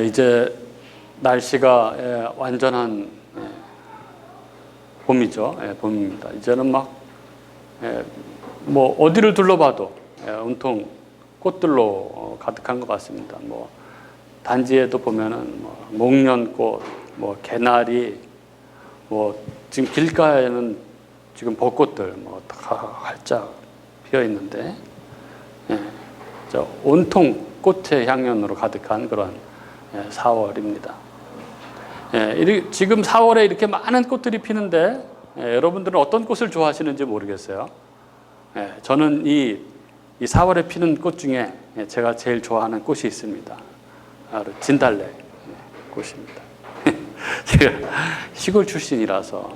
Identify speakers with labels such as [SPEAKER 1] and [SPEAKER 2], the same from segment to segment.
[SPEAKER 1] 이제 날씨가 완전한 봄이죠. 봄입니다. 이제는 뭐 어디를 둘러봐도 온통 꽃들로 가득한 것 같습니다. 뭐 단지에도 보면은 목련꽃, 개나리, 지금 길가에는 지금 벚꽃들 다 활짝 피어 있는데, 온통 꽃의 향연으로 가득한 그런 4월입니다. 지금 4월에 이렇게 많은 꽃들이 피는데 여러분들은 어떤 꽃을 좋아하시는지 모르겠어요. 저는 이 4월에 피는 꽃 중에 제가 제일 좋아하는 꽃이 있습니다. 바로 진달래 꽃입니다. 제가 시골 출신이라서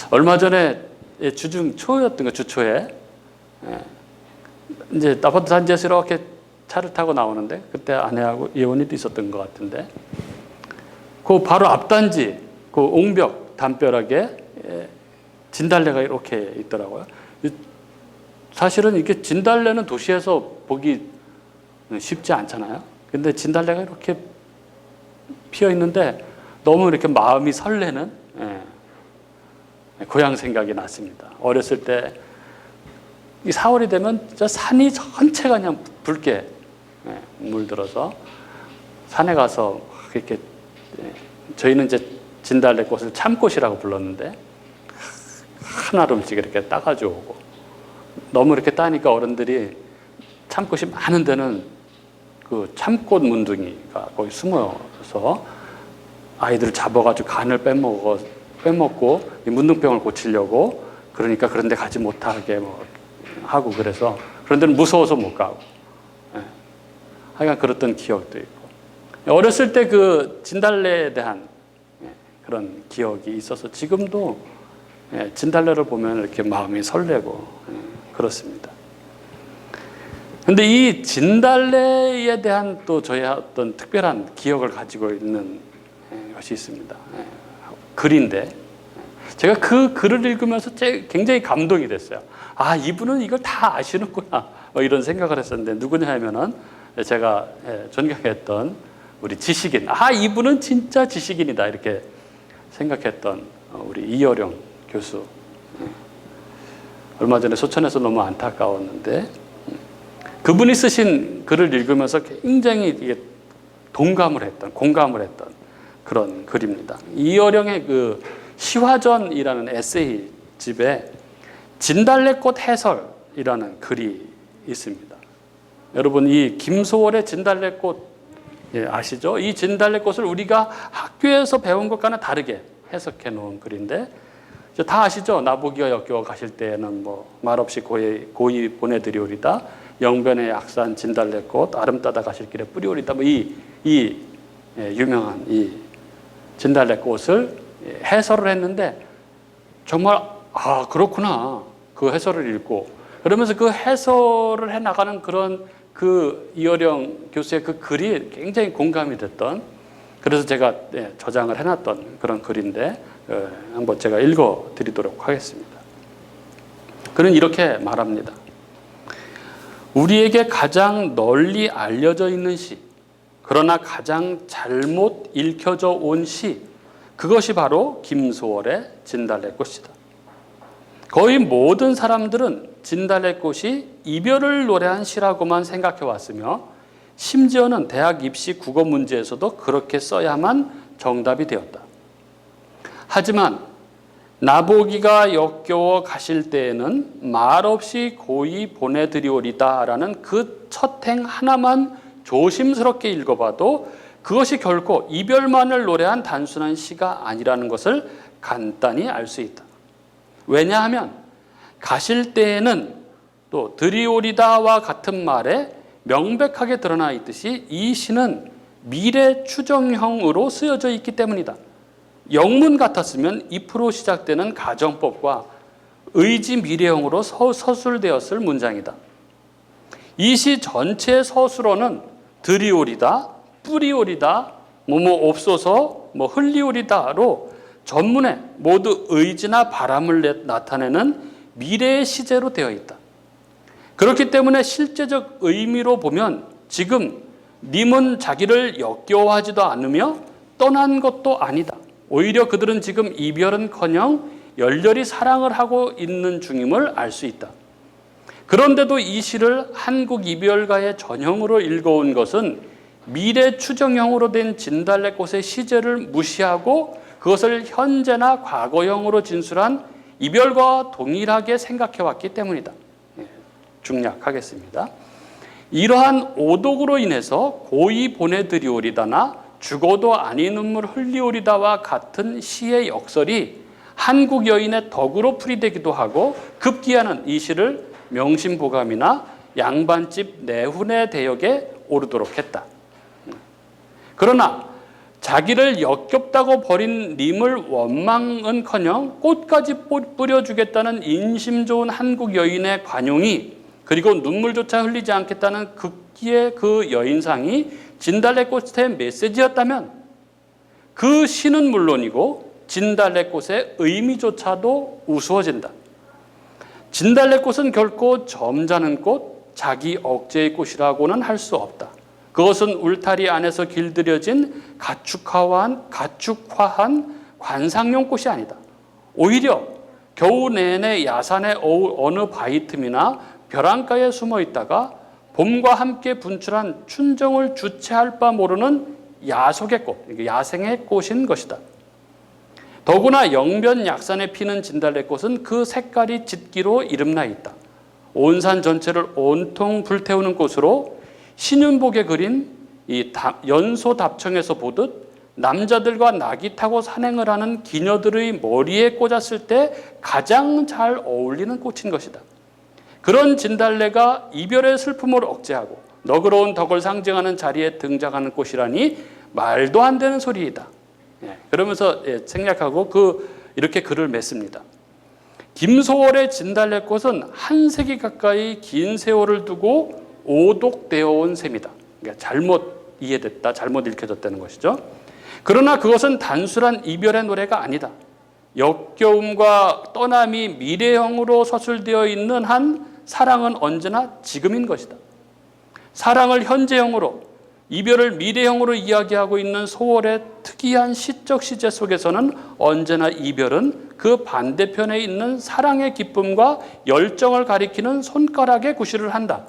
[SPEAKER 1] 얼마 전에 주중 초였던 거, 주초에 이제 아파트 단지에서 이렇게 차를 타고 나오는데 그때 아내하고 예원이도 있었던 것 같은데, 그 바로 앞단지 그 옹벽 담벼락에 진달래가 이렇게 있더라고요. 사실은 이렇게 진달래는 도시에서 보기 쉽지 않잖아요. 근데 진달래가 이렇게 피어 있는데 너무 이렇게 마음이 설레는 고향 생각이 났습니다. 어렸을 때 이 4월이 되면 진짜 산이 전체가 그냥 붉게 물들어서 산에 가서 이렇게, 저희는 이제 진달래 꽃을 참꽃이라고 불렀는데 한 알음씩 이렇게 따가지고 오고, 너무 이렇게 따니까 어른들이 참꽃이 많은 데는 그 참꽃 문둥이가 거기 숨어서 아이들을 잡아가지고 간을 빼먹고 이 문둥병을 고치려고, 그러니까 그런 데 가지 못하게 하고, 그래서 그런 데는 무서워서 못 가고, 하여간 그랬던 기억도 있고, 어렸을 때 그 진달래에 대한 그런 기억이 있어서 지금도 진달래를 보면 이렇게 마음이 설레고 그렇습니다. 그런데 이 진달래에 대한 또 저의 어떤 특별한 기억을 가지고 있는 것이 있습니다. 글인데, 제가 그 글을 읽으면서 굉장히 감동이 됐어요. 아, 이분은 이걸 다 아시는구나, 이런 생각을 했었는데, 누구냐 하면은 제가 존경했던 우리 지식인, 이분은 진짜 지식인이다, 이렇게 생각했던 우리 이어령 교수. 얼마 전에 소천에서 너무 안타까웠는데, 그분이 쓰신 글을 읽으면서 굉장히 이게 공감을 했던 그런 글입니다. 이어령의 그 시화전이라는 에세이집에 진달래꽃 해설이라는 글이 있습니다. 여러분, 이 김소월의 진달래꽃 아시죠? 이 진달래꽃을 우리가 학교에서 배운 것과는 다르게 해석해 놓은 글인데, 다 아시죠? 나보기와 역겨워 가실 때에는 말없이 고이 보내드리오리다, 영변의 약산 진달래꽃 아름 따다 가실 길에 뿌리오리다, 이 유명한 이 진달래꽃을 해설을 했는데, 정말 그렇구나, 그 해설을 읽고 그러면서 그 해설을 해나가는 그런 그 이어령 교수의 그 글이 굉장히 공감이 됐던, 그래서 제가 저장을 해놨던 그런 글인데, 한번 제가 읽어드리도록 하겠습니다. 그는 이렇게 말합니다. 우리에게 가장 널리 알려져 있는 시, 그러나 가장 잘못 읽혀져 온 시, 그것이 바로 김소월의 진달래꽃이다. 거의 모든 사람들은 진달래꽃이 이별을 노래한 시라고만 생각해 왔으며, 심지어는 대학 입시 국어 문제에서도 그렇게 써야만 정답이 되었다. 하지만 나보기가 역겨워 가실 때에는 말없이 고이 보내드리오리다라는 그 첫 행 하나만 조심스럽게 읽어봐도 그것이 결코 이별만을 노래한 단순한 시가 아니라는 것을 간단히 알 수 있다. 왜냐하면 가실 때에는 또 드리오리다와 같은 말에 명백하게 드러나 있듯이 이 시는 미래 추정형으로 쓰여져 있기 때문이다. 영문 같았으면 if로 시작되는 가정법과 의지 미래형으로 서술되었을 문장이다. 이 시 전체의 서술어는 드리오리다, 뿌리오리다, 없소서, 흘리오리다로 전문에 모두 의지나 바람을 나타내는 미래의 시제로 되어 있다. 그렇기 때문에 실제적 의미로 보면 지금 님은 자기를 역겨워하지도 않으며 떠난 것도 아니다. 오히려 그들은 지금 이별은커녕 열렬히 사랑을 하고 있는 중임을 알 수 있다. 그런데도 이 시를 한국 이별가의 전형으로 읽어온 것은 미래 추정형으로 된 진달래꽃의 시제를 무시하고 그것을 현재나 과거형으로 진술한 이별과와 동일하게 생각해왔기 때문이다. 중략하겠습니다. 이러한 오독으로 인해서 고이 보내드리오리다나 죽어도 아니 눈물 흘리오리다와 같은 시의 역설이 한국 여인의 덕으로 풀이되기도 하고 급기야는 이 시를 명심보감이나 양반집 내훈의 대역에 오르도록 했다. 그러나 자기를 역겹다고 버린 님을 원망은커녕 꽃까지 뿌려주겠다는 인심 좋은 한국 여인의 관용이 그리고 눈물조차 흘리지 않겠다는 극기의 그 여인상이 진달래꽃의 메시지였다면 그 시는 물론이고 진달래꽃의 의미조차도 우스워진다. 진달래꽃은 결코 점잖은 꽃, 자기 억제의 꽃이라고는 할 수 없다. 그것은 울타리 안에서 길들여진 가축화한 관상용 꽃이 아니다. 오히려 겨우 내내 야산의 어느 바위 틈이나 벼랑가에 숨어 있다가 봄과 함께 분출한 춘정을 주체할 바 모르는 야속의 꽃, 야생의 꽃인 것이다. 더구나 영변 약산에 피는 진달래꽃은 그 색깔이 짙기로 이름나 있다. 온 산 전체를 온통 불태우는 꽃으로 신윤복에 그린 이 연소 답청에서 보듯 남자들과 낙이 타고 산행을 하는 기녀들의 머리에 꽂았을 때 가장 잘 어울리는 꽃인 것이다. 그런 진달래가 이별의 슬픔을 억제하고 너그러운 덕을 상징하는 자리에 등장하는 꽃이라니 말도 안 되는 소리이다. 그러면서 생략하고 이렇게 글을 맺습니다. 김소월의 진달래꽃은 한 세기 가까이 긴 세월을 두고 오독되어 온 셈이다. 그러니까 잘못 이해됐다, 잘못 읽혀졌다는 것이죠. 그러나 그것은 단순한 이별의 노래가 아니다. 역겨움과 떠남이 미래형으로 서술되어 있는 한 사랑은 언제나 지금인 것이다. 사랑을 현재형으로, 이별을 미래형으로 이야기하고 있는 소월의 특이한 시적 시제 속에서는 언제나 이별은 그 반대편에 있는 사랑의 기쁨과 열정을 가리키는 손가락에 구실을 한다.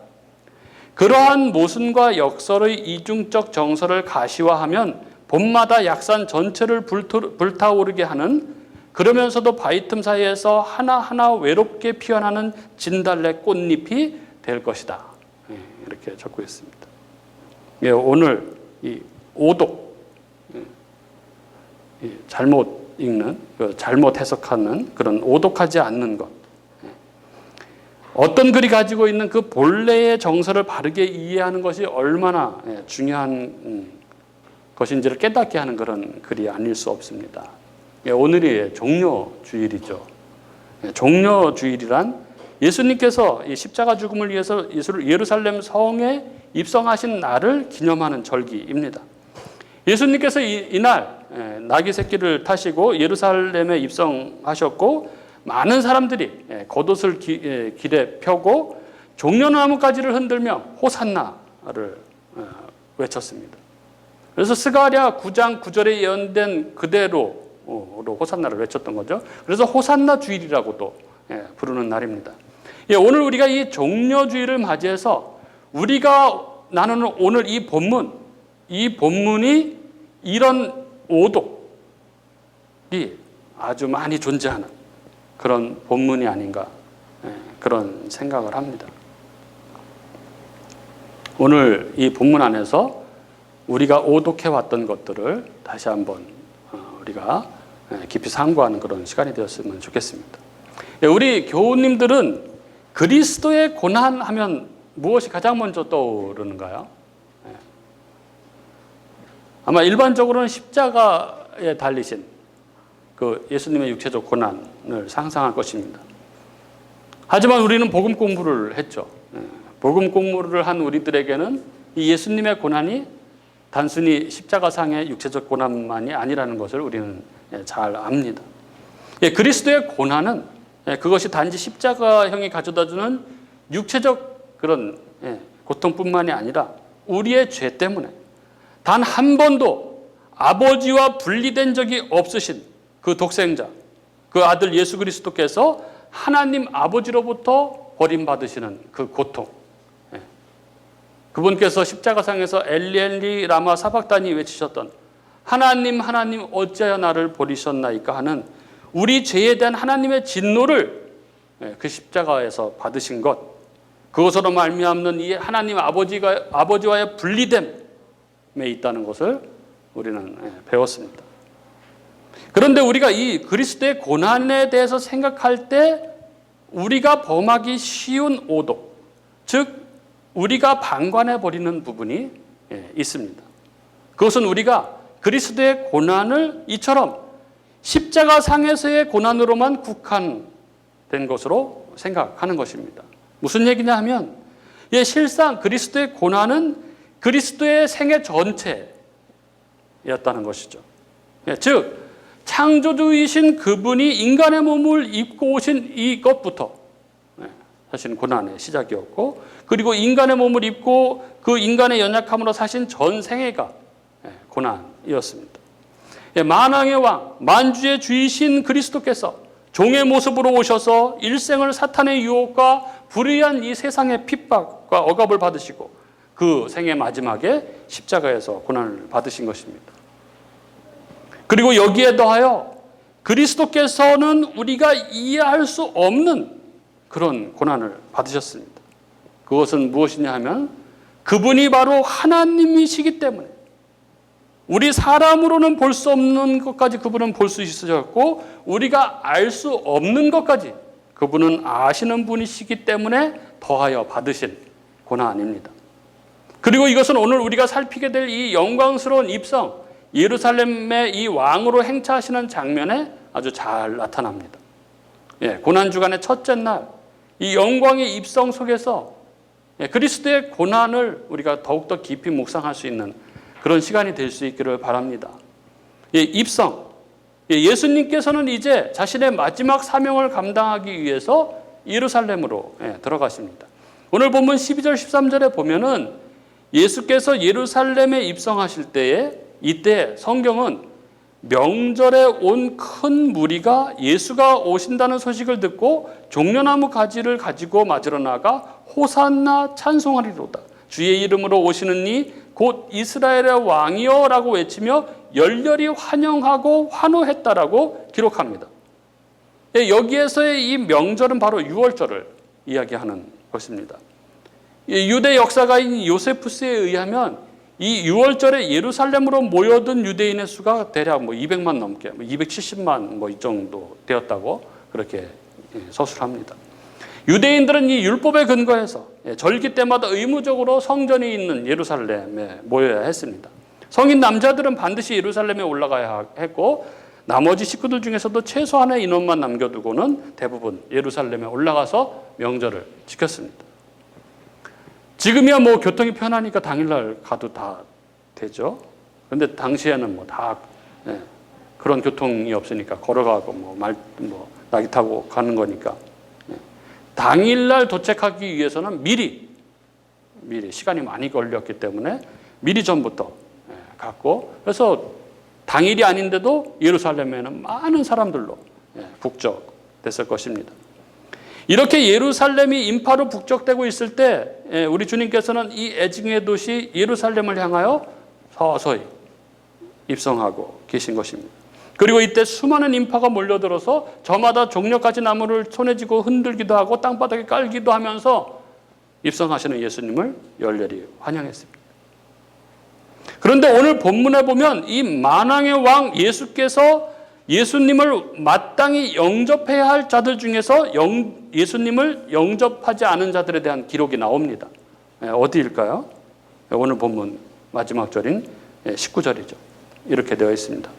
[SPEAKER 1] 그러한 모순과 역설의 이중적 정서를 가시화하면 봄마다 약산 전체를 불타오르게 하는, 그러면서도 바위 틈 사이에서 하나하나 외롭게 피어나는 진달래 꽃잎이 될 것이다. 이렇게 적고 있습니다. 오늘 이 오독, 잘못 읽는, 잘못 해석하는 그런 오독하지 않는 것, 어떤 글이 가지고 있는 그 본래의 정서를 바르게 이해하는 것이 얼마나 중요한 것인지를 깨닫게 하는 그런 글이 아닐 수 없습니다. 오늘이 종려주일이죠. 종려주일이란 예수님께서 이 십자가 죽음을 위해서 예루살렘 성에 입성하신 날을 기념하는 절기입니다. 예수님께서 이날 나귀 새끼를 타시고 예루살렘에 입성하셨고 많은 사람들이 겉옷을 길에 펴고 종려나무가지를 흔들며 호산나를 외쳤습니다. 그래서 스가랴 9장 9절에 예언된 그대로 호산나를 외쳤던 거죠. 그래서 호산나 주일이라고도 부르는 날입니다. 오늘 우리가 이 종려주일을 맞이해서 우리가 나누는 오늘 이 본문이 이런 오독이 아주 많이 존재하는 그런 본문이 아닌가, 그런 생각을 합니다. 오늘 이 본문 안에서 우리가 오독해왔던 것들을 다시 한번 우리가 깊이 상고하는 그런 시간이 되었으면 좋겠습니다. 우리 교우님들은 그리스도의 고난하면 무엇이 가장 먼저 떠오르는가요? 아마 일반적으로는 십자가에 달리신 그 예수님의 육체적 고난을 상상할 것입니다. 하지만 우리는 복음 공부를 했죠. 복음 공부를 한 우리들에게는 이 예수님의 고난이 단순히 십자가상의 육체적 고난만이 아니라는 것을 우리는 잘 압니다. 그리스도의 고난은 그것이 단지 십자가형이 가져다주는 육체적 그런 고통뿐만이 아니라 우리의 죄 때문에 단 한 번도 아버지와 분리된 적이 없으신 그 독생자, 그 아들 예수 그리스도께서 하나님 아버지로부터 버림받으시는 그 고통, 그분께서 십자가상에서 엘리 엘리 라마 사박다니 외치셨던 하나님 하나님 어찌하여 나를 버리셨나이까 하는 우리 죄에 대한 하나님의 진노를 그 십자가에서 받으신 것, 그것으로 말미암는 이 하나님 아버지와의 분리됨에 있다는 것을 우리는 배웠습니다. 그런데 우리가 이 그리스도의 고난에 대해서 생각할 때 우리가 범하기 쉬운 오도, 즉 우리가 방관해 버리는 부분이 있습니다. 그것은 우리가 그리스도의 고난을 이처럼 십자가상에서의 고난으로만 국한된 것으로 생각하는 것입니다. 무슨 얘기냐 하면 실상 그리스도의 고난은 그리스도의 생애 전체였다는 것이죠. 즉 창조주이신 그분이 인간의 몸을 입고 오신 이것부터 사실은 고난의 시작이었고, 그리고 인간의 몸을 입고 그 인간의 연약함으로 사신 전 생애가 고난이었습니다. 만왕의 왕, 만주의 주이신 그리스도께서 종의 모습으로 오셔서 일생을 사탄의 유혹과 불의한 이 세상의 핍박과 억압을 받으시고 그 생애 마지막에 십자가에서 고난을 받으신 것입니다. 그리고 여기에 더하여 그리스도께서는 우리가 이해할 수 없는 그런 고난을 받으셨습니다. 그것은 무엇이냐 하면 그분이 바로 하나님이시기 때문에 우리 사람으로는 볼 수 없는 것까지 그분은 볼 수 있으셨고, 우리가 알 수 없는 것까지 그분은 아시는 분이시기 때문에 더하여 받으신 고난입니다. 그리고 이것은 오늘 우리가 살피게 될 이 영광스러운 입성, 예루살렘의 이 왕으로 행차하시는 장면에 아주 잘 나타납니다. 고난주간의 첫째 날, 이 영광의 입성 속에서 그리스도의 고난을 우리가 더욱더 깊이 묵상할 수 있는 그런 시간이 될 수 있기를 바랍니다. 입성, 예수님께서는 이제 자신의 마지막 사명을 감당하기 위해서 예루살렘으로 들어가십니다. 오늘 본문 12절 13절에 보면은 예수께서 예루살렘에 입성하실 때에 이때 성경은 명절에 온 큰 무리가 예수가 오신다는 소식을 듣고 종려나무 가지를 가지고 맞으러 나가 호산나 찬송하리로다. 주의 이름으로 오시는 이 곧 이스라엘의 왕이여 라고 외치며 열렬히 환영하고 환호했다라고 기록합니다. 여기에서의 이 명절은 바로 유월절을 이야기하는 것입니다. 유대 역사가인 요세푸스에 의하면 이 유월절에 예루살렘으로 모여든 유대인의 수가 대략 200만 넘게, 270만 이 정도 되었다고 그렇게 서술합니다. 유대인들은 이 율법에 근거해서 절기 때마다 의무적으로 성전이 있는 예루살렘에 모여야 했습니다. 성인 남자들은 반드시 예루살렘에 올라가야 했고, 나머지 식구들 중에서도 최소한의 인원만 남겨두고는 대부분 예루살렘에 올라가서 명절을 지켰습니다. 지금이야 교통이 편하니까 당일날 가도 다 되죠. 그런데 당시에는 다 그런 교통이 없으니까 걸어가고 낙이 타고 가는 거니까 당일날 도착하기 위해서는 미리 시간이 많이 걸렸기 때문에 미리 전부터 갔고, 그래서 당일이 아닌데도 예루살렘에는 많은 사람들로 북적됐을 것입니다. 이렇게 예루살렘이 인파로 북적대고 있을 때 우리 주님께서는 이 애증의 도시 예루살렘을 향하여 서서히 입성하고 계신 것입니다. 그리고 이때 수많은 인파가 몰려들어서 저마다 종려가지 나무를 손에 쥐고 흔들기도 하고 땅바닥에 깔기도 하면서 입성하시는 예수님을 열렬히 환영했습니다. 그런데 오늘 본문에 보면 이 만왕의 왕 예수께서 예수님을 마땅히 영접해야 할 자들 중에서 예수님을 영접하지 않은 자들에 대한 기록이 나옵니다. 어디일까요? 오늘 본문 마지막 절인 19절이죠. 이렇게 되어 있습니다.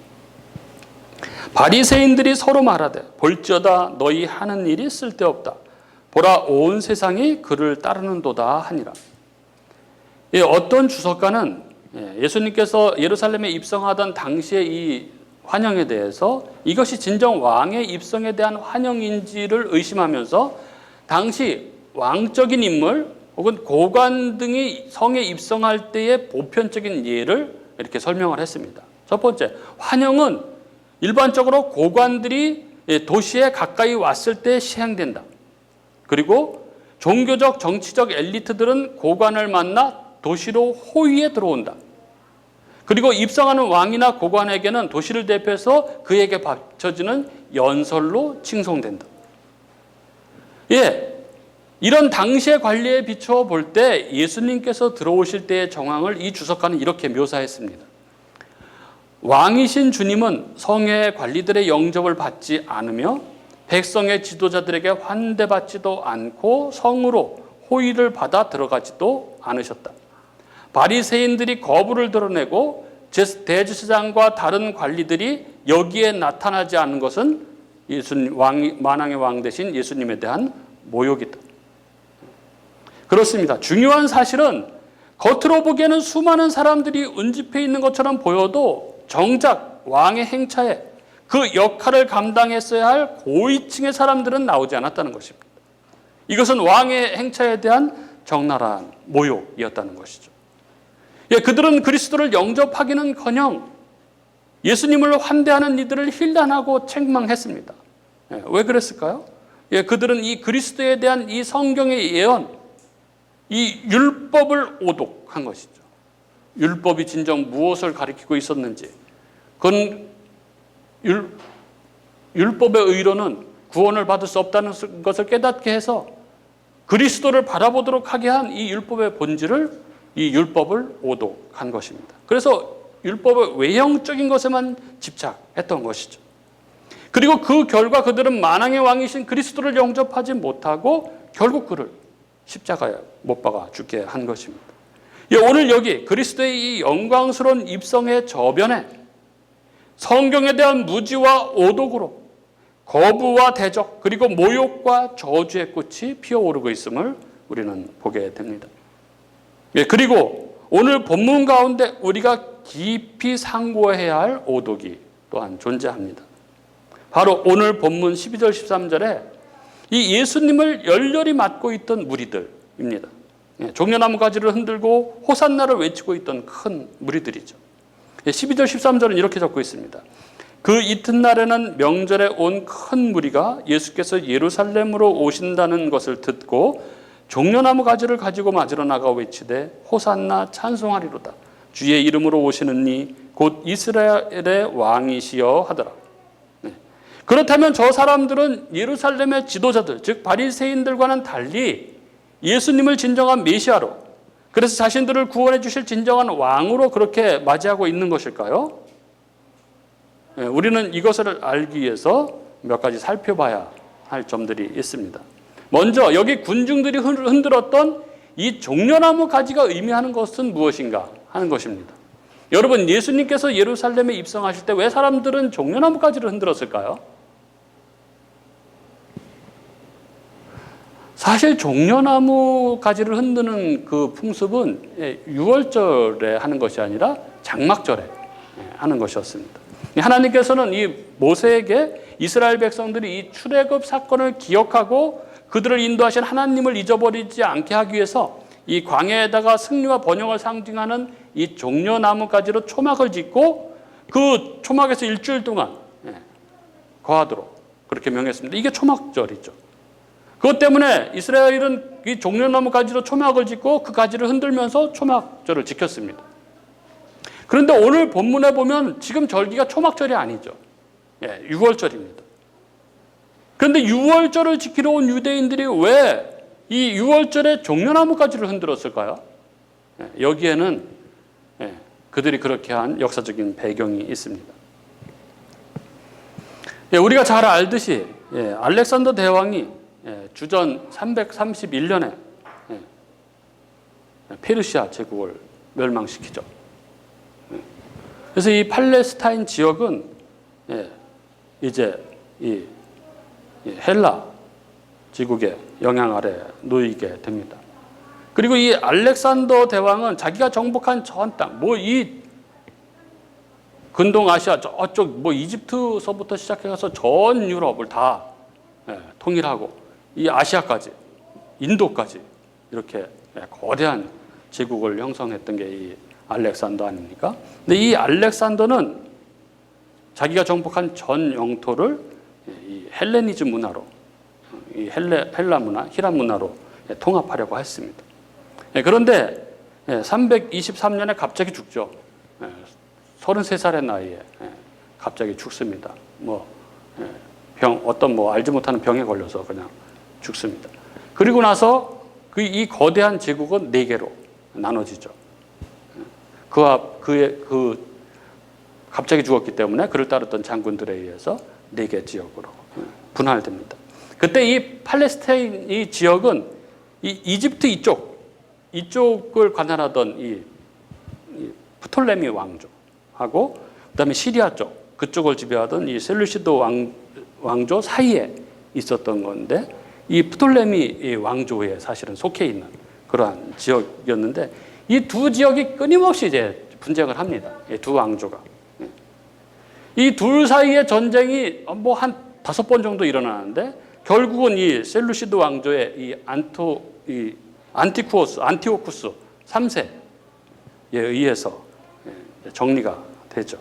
[SPEAKER 1] 바리새인들이 서로 말하되 볼지어다 너희 하는 일이 쓸데없다. 보라 온 세상이 그를 따르는도다 하니라. 어떤 주석가는 예수님께서 예루살렘에 입성하던 당시의 이 환영에 대해서 이것이 진정 왕의 입성에 대한 환영인지를 의심하면서 당시 왕적인 인물, 혹은 고관 등이 성에 입성할 때의 보편적인 예를 이렇게 설명을 했습니다. 첫 번째, 환영은 일반적으로 고관들이 도시에 가까이 왔을 때 시행된다. 그리고 종교적, 정치적 엘리트들은 고관을 만나 도시로 호위에 들어온다. 그리고 입성하는 왕이나 고관에게는 도시를 대표해서 그에게 바쳐지는 연설로 칭송된다. 이런 당시의 관리에 비추어 볼 때 예수님께서 들어오실 때의 정황을 이 주석가는 이렇게 묘사했습니다. 왕이신 주님은 성의 관리들의 영접을 받지 않으며 백성의 지도자들에게 환대받지도 않고 성으로 호의를 받아 들어가지도 않으셨다. 바리새인들이 거부를 드러내고 대제사장과 다른 관리들이 여기에 나타나지 않은 것은 만왕의 왕 되신 예수님에 대한 모욕이다. 그렇습니다. 중요한 사실은 겉으로 보기에는 수많은 사람들이 운집해 있는 것처럼 보여도 정작 왕의 행차에 그 역할을 감당했어야 할 고위층의 사람들은 나오지 않았다는 것입니다. 이것은 왕의 행차에 대한 적나라한 모욕이었다는 것이죠. 그들은 그리스도를 영접하기는커녕 예수님을 환대하는 이들을 힐난하고 책망했습니다. 왜 그랬을까요? 그들은 이 그리스도에 대한 이 성경의 예언, 이 율법을 오독한 것이죠. 율법이 진정 무엇을 가리키고 있었는지, 그건 율법의 의로는 구원을 받을 수 없다는 것을 깨닫게 해서 그리스도를 바라보도록 하게 한 이 율법의 본질을, 이 율법을 오독한 것입니다. 그래서 율법의 외형적인 것에만 집착했던 것이죠. 그리고 그 결과 그들은 만왕의 왕이신 그리스도를 영접하지 못하고 결국 그를 십자가에 못 박아 죽게 한 것입니다. 오늘 여기 그리스도의 이 영광스러운 입성의 저변에 성경에 대한 무지와 오독으로 거부와 대적 그리고 모욕과 저주의 꽃이 피어오르고 있음을 우리는 보게 됩니다. 그리고 오늘 본문 가운데 우리가 깊이 상고해야 할 오독이 또한 존재합니다. 바로 오늘 본문 12절 13절에 이 예수님을 열렬히 맞고 있던 무리들입니다. 종려나무 가지를 흔들고 호산나를 외치고 있던 큰 무리들이죠. 12절 13절은 이렇게 적고 있습니다. 그 이튿날에는 명절에 온 큰 무리가 예수께서 예루살렘으로 오신다는 것을 듣고 종려나무 가지를 가지고 맞으러 나가 외치되 호산나 찬송하리로다. 주의 이름으로 오시는 이 곧 이스라엘의 왕이시여 하더라. 그렇다면 저 사람들은 예루살렘의 지도자들, 즉 바리새인들과는 달리 예수님을 진정한 메시아로, 그래서 자신들을 구원해 주실 진정한 왕으로 그렇게 맞이하고 있는 것일까요? 우리는 이것을 알기 위해서 몇 가지 살펴봐야 할 점들이 있습니다. 먼저 여기 군중들이 흔들었던 이 종려나무 가지가 의미하는 것은 무엇인가 하는 것입니다. 여러분, 예수님께서 예루살렘에 입성하실 때 왜 사람들은 종려나무 가지를 흔들었을까요? 사실 종려나무 가지를 흔드는 그 풍습은 유월절에 하는 것이 아니라 장막절에 하는 것이었습니다. 하나님께서는 이 모세에게 이스라엘 백성들이 이 출애굽 사건을 기억하고 그들을 인도하신 하나님을 잊어버리지 않게 하기 위해서 이 광야에다가 승리와 번영을 상징하는 이 종려나무 가지로 초막을 짓고 그 초막에서 일주일 동안 거하도록 그렇게 명했습니다. 이게 초막절이죠. 그것 때문에 이스라엘은 이 종려나무 가지로 초막을 짓고 그 가지를 흔들면서 초막절을 지켰습니다. 그런데 오늘 본문에 보면 지금 절기가 초막절이 아니죠. 6월절입니다. 그런데 6월절을 지키러 온 유대인들이 왜 이 6월절에 종려나무 가지를 흔들었을까요? 여기에는 그들이 그렇게 한 역사적인 배경이 있습니다. 우리가 잘 알듯이 알렉산더 대왕이 주전 331년에 페르시아 제국을 멸망시키죠. 그래서 이 팔레스타인 지역은 이제 이 헬라 제국의 영향 아래 놓이게 됩니다. 그리고 이 알렉산더 대왕은 자기가 정복한 전 땅, 이 근동 아시아 저쪽 이집트서부터 시작해서 전 유럽을 다 통일하고 이 아시아까지, 인도까지 이렇게 거대한 제국을 형성했던 게 이 알렉산더 아닙니까? 근데 이 알렉산더는 자기가 정복한 전 영토를 이 헬레니즘 문화로, 이 헬라 문화, 히람 문화로 통합하려고 했습니다. 그런데 323년에 갑자기 죽죠. 33살의 나이에 갑자기 죽습니다. 어떤 알지 못하는 병에 걸려서 그냥 죽습니다. 그리고 나서 이 거대한 제국은 4개로 나눠지죠. 갑자기 죽었기 때문에 그를 따랐던 장군들에 의해서 4개 지역으로 분할됩니다. 그때 이 팔레스타인 이 지역은 이 이집트 이쪽을 관할하던 이 프톨레미 왕조하고 그다음에 시리아 쪽 그쪽을 지배하던 이 셀루시드 왕조 사이에 있었던 건데 이 프톨레미 왕조에 사실은 속해 있는 그러한 지역이었는데 이 두 지역이 끊임없이 이제 분쟁을 합니다. 이 두 왕조가. 이 둘 사이의 전쟁이 한 5번 정도 일어나는데 결국은 이 셀루시드 왕조의 안티오쿠스 3세에 의해서 정리가 되죠.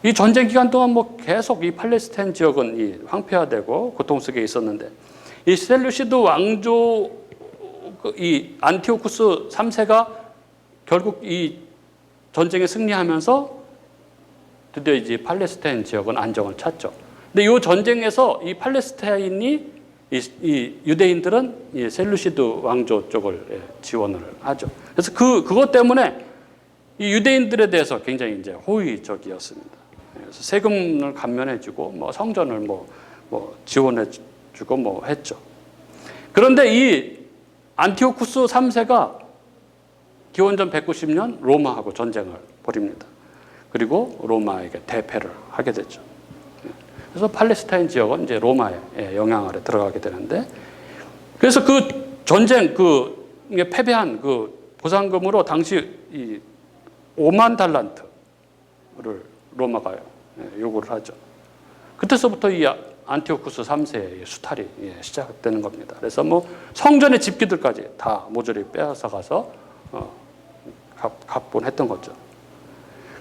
[SPEAKER 1] 이 전쟁 기간 동안 계속 이 팔레스타인 지역은 황폐화되고 고통 속에 있었는데 이 셀루시드 왕조 이 안티오쿠스 3세가 결국 이 전쟁에 승리하면서 드디어 이제 팔레스타인 지역은 안정을 찾죠. 근데 이 전쟁에서 이 팔레스타인이 이 유대인들은 이 셀루시드 왕조 쪽을 지원을 하죠. 그래서 그것 때문에 이 유대인들에 대해서 굉장히 이제 호의적이었습니다. 그래서 세금을 감면해주고 성전을 지원해주고 했죠. 그런데 이 안티오쿠스 3세가 기원전 190년 로마하고 전쟁을 벌입니다. 그리고 로마에게 대패를 하게 됐죠. 그래서 팔레스타인 지역은 이제 로마의 영향 아래 들어가게 되는데, 그래서 그 전쟁 패배한 보상금으로 당시 5만 달란트를 로마가 요구를 하죠. 그때서부터 이 안티오쿠스 3세의 수탈이 시작되는 겁니다. 그래서 성전의 집기들까지 다 모조리 빼앗아 가서 갑본했던 거죠.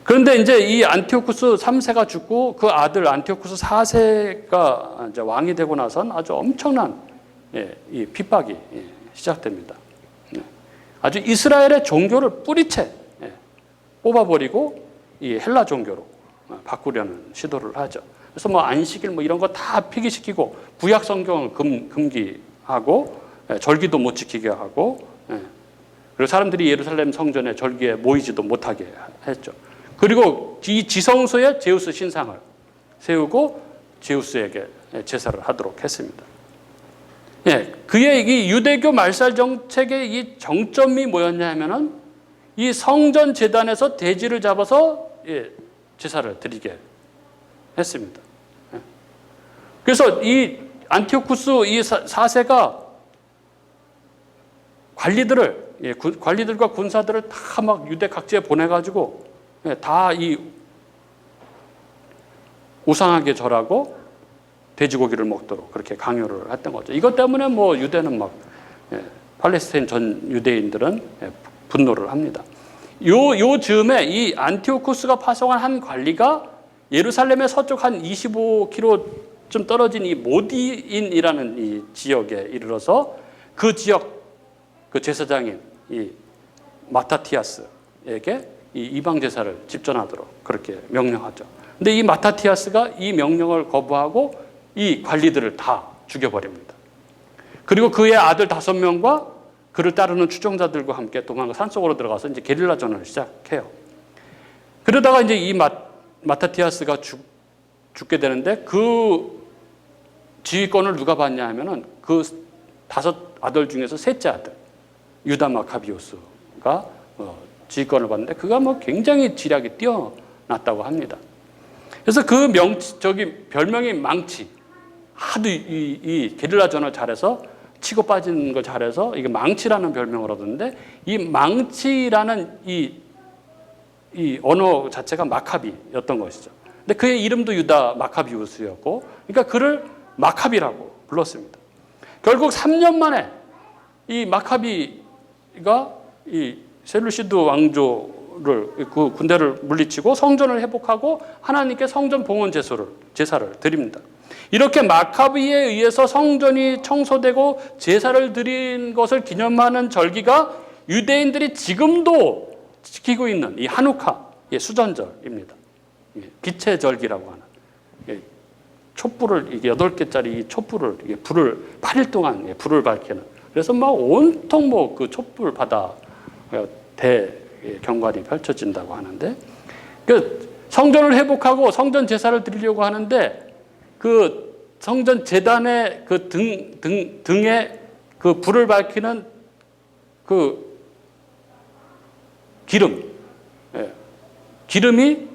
[SPEAKER 1] 그런데 이제 이 안티오쿠스 3세가 죽고 그 아들 안티오쿠스 4세가 이제 왕이 되고 나선 아주 엄청난 이 핍박이 시작됩니다. 아주 이스라엘의 종교를 뿌리채 뽑아버리고 이 헬라 종교로 바꾸려는 시도를 하죠. 그래서 안식일 이런 거 다 폐기시키고 구약 성경을 금기하고 절기도 못 지키게 하고 그리고 사람들이 예루살렘 성전에 절기에 모이지도 못하게 했죠. 그리고 이 지성소에 제우스 신상을 세우고 제우스에게 제사를 하도록 했습니다. 그의 이 유대교 말살 정책의 이 정점이 뭐였냐 하면은 이 성전 제단에서 돼지를 잡아서 제사를 드리게 했습니다. 그래서 이 안티오쿠스 이 4세가 관리들과 군사들을 다 유대 각지에 보내가지고 다 이 우상하게 절하고 돼지고기를 먹도록 그렇게 강요를 했던 거죠. 이것 때문에 유대는 팔레스타인 전 유대인들은 분노를 합니다. 요 즈음에 이 안티오쿠스가 파송한 한 관리가 예루살렘의 서쪽 한 25km쯤 떨어진 이 모디인이라는 이 지역에 이르러서 그 지역 그 제사장인 이 마타티아스에게 이 이방 제사를 집전하도록 그렇게 명령하죠. 근데 이 마타티아스가 이 명령을 거부하고 이 관리들을 다 죽여버립니다. 그리고 그의 아들 5명과 그를 따르는 추종자들과 함께 산속으로 들어가서 이제 게릴라전을 시작해요. 그러다가 이제 이 마타티아스가 죽게 되는데 그 지휘권을 누가 받냐 하면은 그 5 아들 중에서 셋째 아들 유다 마카비우스가 지휘권을 받는데 그가 굉장히 지략이 뛰어났다고 합니다. 그래서 그 별명이 망치. 하도 이 게릴라전을 잘해서 치고 빠지는 걸 잘해서 이게 망치라는 별명을 얻었는데 이 망치라는 이 언어 자체가 마카비였던 것이죠. 근데 그의 이름도 유다 마카비우스였고, 그러니까 그를 마카비라고 불렀습니다. 결국 3년 만에 이 마카비가 이 셀루시드 왕조를 그 군대를 물리치고 성전을 회복하고 하나님께 성전 봉헌 제사를 드립니다. 이렇게 마카비에 의해서 성전이 청소되고 제사를 드린 것을 기념하는 절기가 유대인들이 지금도 지키고 있는 이 하누카 수전절입니다. 빛의 절기라고 하는 촛불을 이게 8개짜리 촛불을 이게 불을 8일 동안 불을 밝히는, 그래서 막 온통 뭐 그 촛불 바다 대경관이 펼쳐진다고 하는데, 그 성전을 회복하고 성전 제사를 드리려고 하는데 그 성전 제단의 그 등에 그 불을 밝히는 그 기름이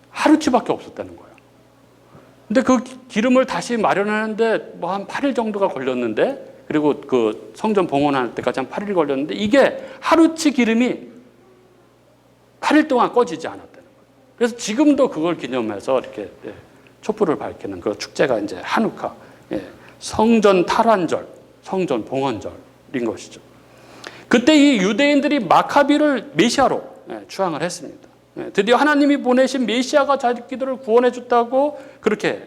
[SPEAKER 1] 하루치밖에 없었다는 거예요. 근데 그 기름을 다시 마련하는데 뭐 한 8일 정도가 걸렸는데, 그리고 그 성전 봉헌할 때까지 한 8일 걸렸는데, 이게 하루치 기름이 8일 동안 꺼지지 않았다는 거예요. 그래서 지금도 그걸 기념해서 이렇게 촛불을 밝히는 그 축제가 이제 하누카, 성전 탈환절, 성전 봉헌절인 것이죠. 그때 이 유대인들이 마카비를 메시아로 추앙을 했습니다. 드디어 하나님이 보내신 메시아가 자기들을 구원해 줬다고 그렇게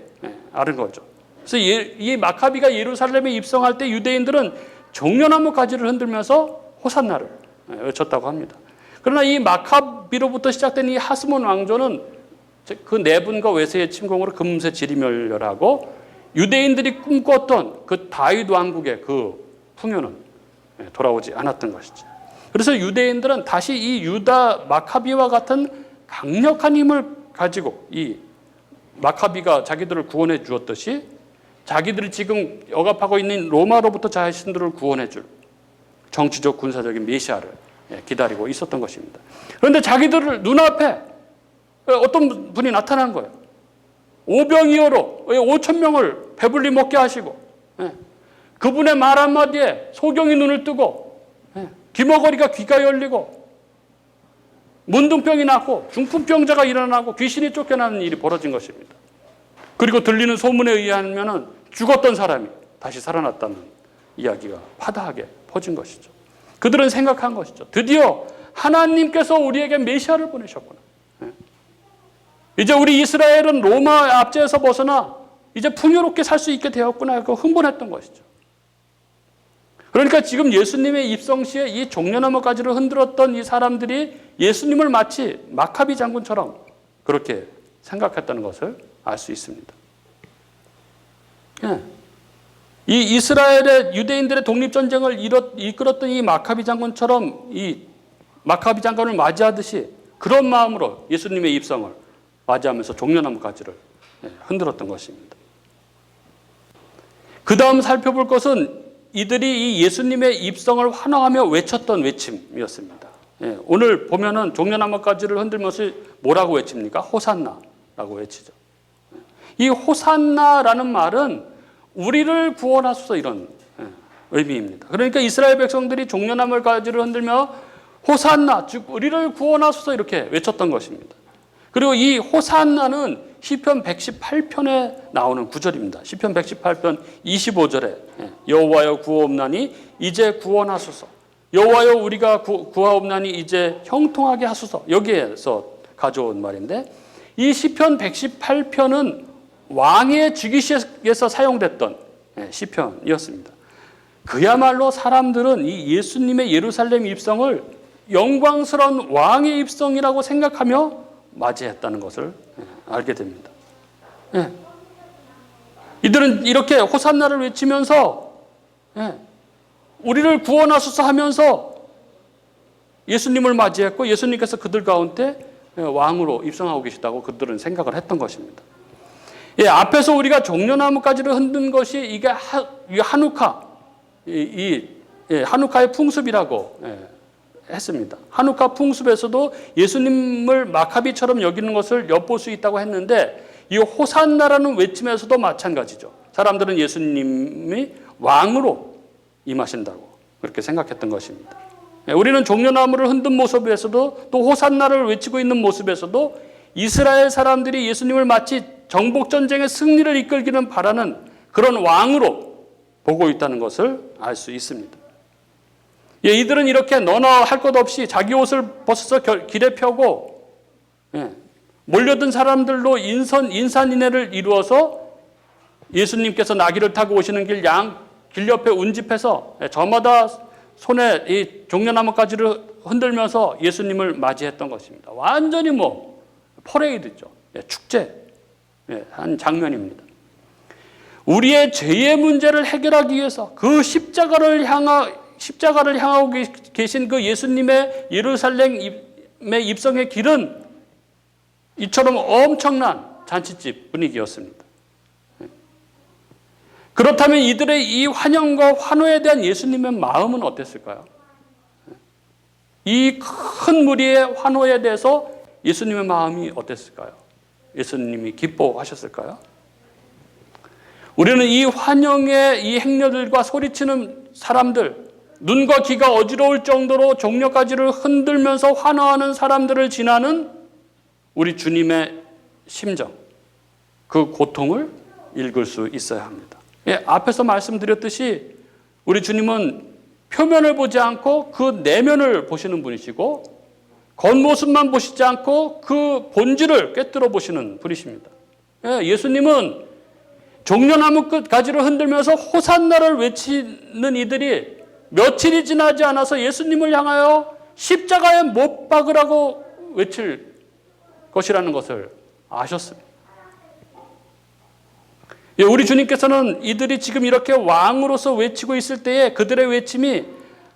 [SPEAKER 1] 아는 거죠. 그래서 이 마카비가 예루살렘에 입성할 때 유대인들은 종려나무 가지를 흔들면서 호산나를 외쳤다고 합니다. 그러나 이 마카비로부터 시작된 이 하스몬 왕조는 그 내분과 외세의 침공으로 금세 지리멸렬하고 유대인들이 꿈꿨던 그 다윗 왕국의 그 풍요는 돌아오지 않았던 것이죠. 그래서 유대인들은 다시 이 유다 마카비와 같은 강력한 힘을 가지고, 이 마카비가 자기들을 구원해 주었듯이 자기들이 지금 억압하고 있는 로마로부터 자신들을 구원해 줄 정치적 군사적인 메시아를 기다리고 있었던 것입니다. 그런데 자기들 눈앞에 어떤 분이 나타난 거예요. 오병이어로 5,000명을 배불리 먹게 하시고, 그분의 말 한마디에 소경이 눈을 뜨고 귀머거리가 귀가 열리고 문둥병이 났고 중풍병자가 일어나고 귀신이 쫓겨나는 일이 벌어진 것입니다. 그리고 들리는 소문에 의하면 죽었던 사람이 다시 살아났다는 이야기가 화다하게 퍼진 것이죠. 그들은 생각한 것이죠. 드디어 하나님께서 우리에게 메시아를 보내셨구나. 이제 우리 이스라엘은 로마 압제에서 벗어나 이제 풍요롭게 살 수 있게 되었구나. 그 흥분했던 것이죠. 그러니까 지금 예수님의 입성 시에 이 종려나무 가지를 흔들었던 이 사람들이 예수님을 마치 마카비 장군처럼 그렇게 생각했다는 것을 알 수 있습니다. 이 이스라엘의 유대인들의 독립전쟁을 이끌었던 이 마카비 장군처럼 이 마카비 장군을 맞이하듯이 그런 마음으로 예수님의 입성을 맞이하면서 종려나무 가지를 흔들었던 것입니다. 그 다음 살펴볼 것은 이들이 이 예수님의 입성을 환호하며 외쳤던 외침이었습니다. 오늘 보면은 종려나무 가지를 흔들면서 뭐라고 외칩니까? 호산나라고 외치죠. 이 호산나라는 말은 우리를 구원하소서, 이런 의미입니다. 그러니까 이스라엘 백성들이 종려나무 가지를 흔들며 호산나, 즉 우리를 구원하소서 이렇게 외쳤던 것입니다. 그리고 이 호산나는 시편 118편에 나오는 구절입니다. 시편 118편 25절에 여호와여 구하옵나니 이제 구원하소서. 여호와여 우리가 구하옵나니 이제 형통하게 하소서. 여기에서 가져온 말인데, 이 시편 118편은 왕의 즉위식에서 사용됐던 시편이었습니다. 그야말로 사람들은 이 예수님의 예루살렘 입성을 영광스러운 왕의 입성이라고 생각하며 맞이했다는 것을 알게 됩니다. 이들은 이렇게 호산나를 외치면서 우리를 구원하소서 하면서 예수님을 맞이했고, 예수님께서 그들 가운데 왕으로 입성하고 계시다고 그들은 생각을 했던 것입니다. 앞에서 우리가 종려나무가지를 흔든 것이 이게 하누카, 하누카의 풍습이라고 했습니다. 하누카 풍습에서도 예수님을 마카비처럼 여기는 것을 엿볼 수 있다고 했는데, 이 호산나라는 외침에서도 마찬가지죠. 사람들은 예수님이 왕으로 임하신다고 그렇게 생각했던 것입니다. 우리는 종려나무를 흔든 모습에서도, 또 호산나를 외치고 있는 모습에서도 이스라엘 사람들이 예수님을 마치 정복전쟁의 승리를 이끌기는 바라는 그런 왕으로 보고 있다는 것을 알 수 있습니다. 이들은 이렇게 너나 할 것 없이 자기 옷을 벗어서 길에 펴고 몰려든 사람들로 인산인해를 이루어서 예수님께서 나귀를 타고 오시는 길 옆에 운집해서 저마다 손에 이 종려나무가지를 흔들면서 예수님을 맞이했던 것입니다. 완전히 퍼레이드죠. 축제 한 장면입니다. 우리의 죄의 문제를 해결하기 위해서 그 십자가를 향하고 계신 그 예수님의 예루살렘의 입성의 길은 이처럼 엄청난 잔치집 분위기였습니다. 그렇다면 이들의 이 환영과 환호에 대한 예수님의 마음은 어땠을까요? 이 큰 무리의 환호에 대해서 예수님의 마음이 어땠을까요? 예수님이 기뻐하셨을까요? 우리는 이 환영의 이 행렬들과 소리치는 사람들, 눈과 귀가 어지러울 정도로 종려가지를 흔들면서 환호하는 사람들을 지나는 우리 주님의 심정, 그 고통을 읽을 수 있어야 합니다. 앞에서 말씀드렸듯이 우리 주님은 표면을 보지 않고 그 내면을 보시는 분이시고 겉모습만 보시지 않고 그 본질을 꿰뚫어 보시는 분이십니다. 예수님은 종려나무 끝 가지를 흔들면서 호산나를 외치는 이들이 며칠이 지나지 않아서 예수님을 향하여 십자가에 못 박으라고 외칠 것이라는 것을 아셨습니다. 우리 주님께서는 이들이 지금 이렇게 왕으로서 외치고 있을 때에 그들의 외침이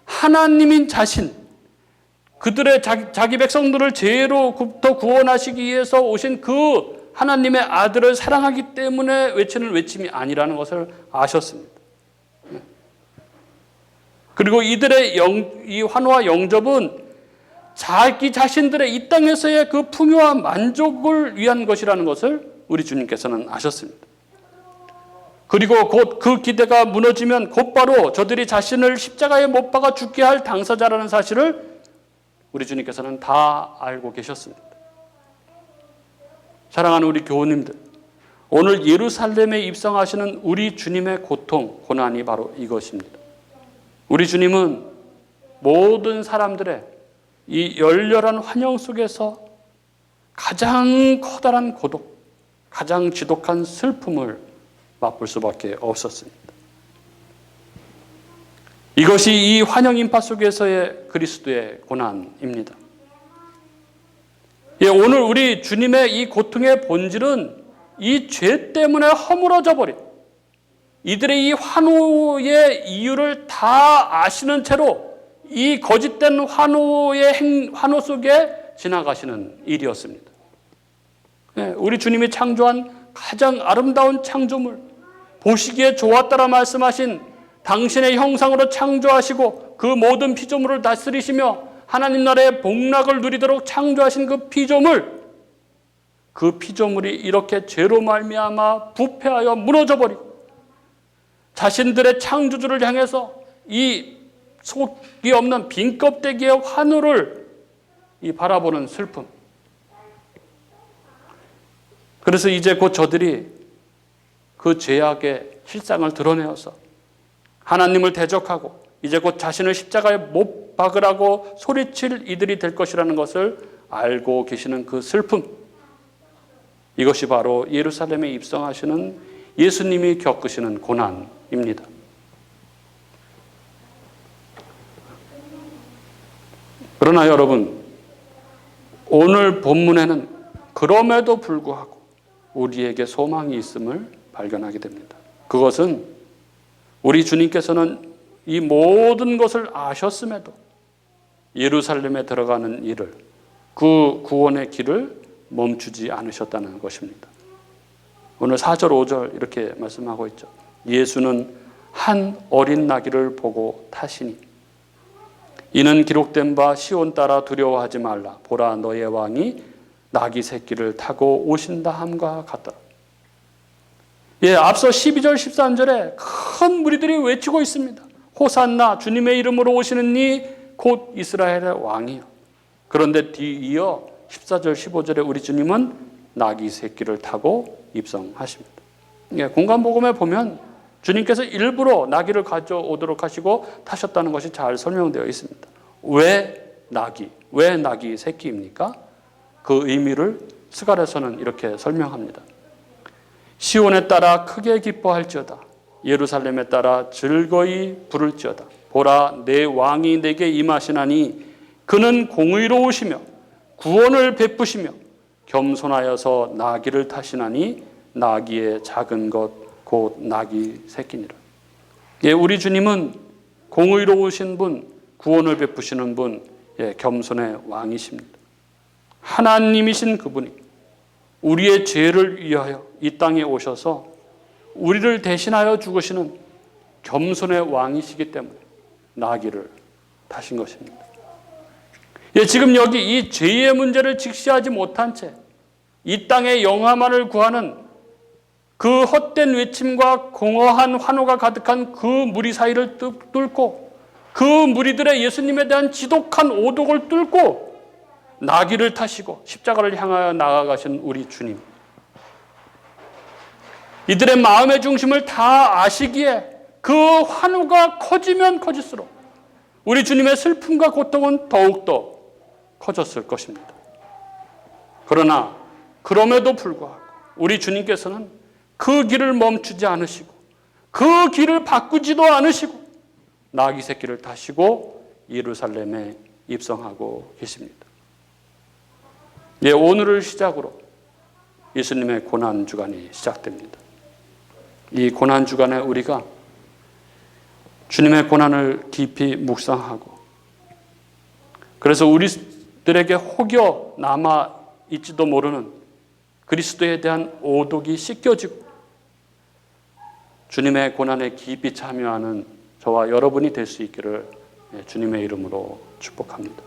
[SPEAKER 1] 하나님인 자신, 그들의 자기 백성들을 죄로부터 구원하시기 위해서 오신 그 하나님의 아들을 사랑하기 때문에 외치는 외침이 아니라는 것을 아셨습니다. 그리고 이들의 이 환호와 영접은 자기 자신들의 이 땅에서의 그 풍요와 만족을 위한 것이라는 것을 우리 주님께서는 아셨습니다. 그리고 곧 그 기대가 무너지면 곧바로 저들이 자신을 십자가에 못 박아 죽게 할 당사자라는 사실을 우리 주님께서는 다 알고 계셨습니다. 사랑하는 우리 교우님들, 오늘 예루살렘에 입성하시는 우리 주님의 고통, 고난이 바로 이것입니다. 우리 주님은 모든 사람들의 이 열렬한 환영 속에서 가장 커다란 고독, 가장 지독한 슬픔을 맛볼 수밖에 없었습니다. 이것이 이 환영 인파 속에서의 그리스도의 고난입니다. 오늘 우리 주님의 이 고통의 본질은 이 죄 때문에 허물어져 버린 이들의 이 환호의 이유를 다 아시는 채로 이 거짓된 환호 속에 지나가시는 일이었습니다. 우리 주님이 창조한 가장 아름다운 창조물, 보시기에 좋았다라 말씀하신 당신의 형상으로 창조하시고 그 모든 피조물을 다스리시며 하나님 나라의 복락을 누리도록 창조하신 그 피조물이 이렇게 죄로 말미암아 부패하여 무너져버리고 자신들의 창조주를 향해서 이 속이 없는 빈 껍데기의 환호를 바라보는 슬픔. 그래서 이제 곧 저들이 그 죄악의 실상을 드러내어서 하나님을 대적하고 이제 곧 자신을 십자가에 못 박으라고 소리칠 이들이 될 것이라는 것을 알고 계시는 그 슬픔. 이것이 바로 예루살렘에 입성하시는 예수님이 겪으시는 고난입니다. 그러나 여러분, 오늘 본문에는 그럼에도 불구하고 우리에게 소망이 있음을 발견하게 됩니다. 그것은 우리 주님께서는 이 모든 것을 아셨음에도 예루살렘에 들어가는 일을, 그 구원의 길을 멈추지 않으셨다는 것입니다. 오늘 4절 5절 이렇게 말씀하고 있죠. 예수는 한 어린 나귀를 보고 타시니 이는 기록된 바 시온 따라 두려워하지 말라. 보라 너의 왕이 나귀 새끼를 타고 오신다 함과 같더라. 앞서 12절 13절에 큰 무리들이 외치고 있습니다. 호산나 주님의 이름으로 오시는 이 곧 이스라엘의 왕이요. 그런데 뒤이어 14절 15절에 우리 주님은 나귀 새끼를 타고 입성하십니다. 공관복음에 보면 주님께서 일부러 나귀를 가져오도록 하시고 타셨다는 것이 잘 설명되어 있습니다. 왜 나귀 새끼입니까? 그 의미를 스가랴서는 이렇게 설명합니다. 시온에 따라 크게 기뻐할지어다. 예루살렘에 따라 즐거이 부를지어다. 보라, 내 왕이 내게 임하시나니 그는 공의로우시며 구원을 베푸시며 겸손하여서 나귀를 타시나니 나귀의 작은 것 곧 나귀 새끼니라. 예, 우리 주님은 공의로우신 분, 구원을 베푸시는 분, 예, 겸손의 왕이십니다. 하나님이신 그분이 우리의 죄를 위하여 이 땅에 오셔서 우리를 대신하여 죽으시는 겸손의 왕이시기 때문에 나귀를 타신 것입니다. 예, 지금 여기 이 죄의 문제를 직시하지 못한 채 이 땅의 영화만을 구하는 그 헛된 외침과 공허한 환호가 가득한 그 무리 사이를 뚫고 그 무리들의 예수님에 대한 지독한 오독을 뚫고 나귀를 타시고 십자가를 향하여 나아가신 우리 주님. 이들의 마음의 중심을 다 아시기에 그 환호가 커지면 커질수록 우리 주님의 슬픔과 고통은 더욱더 커졌을 것입니다. 그러나 그럼에도 불구하고 우리 주님께서는 그 길을 멈추지 않으시고 그 길을 바꾸지도 않으시고 나귀 새끼를 타시고 예루살렘에 입성하고 계십니다. 예, 오늘을 시작으로 예수님의 고난주간이 시작됩니다. 이 고난주간에 우리가 주님의 고난을 깊이 묵상하고 그래서 우리들에게 혹여 남아있지도 모르는 그리스도에 대한 오독이 씻겨지고 주님의 고난에 깊이 참여하는 저와 여러분이 될 수 있기를 주님의 이름으로 축복합니다.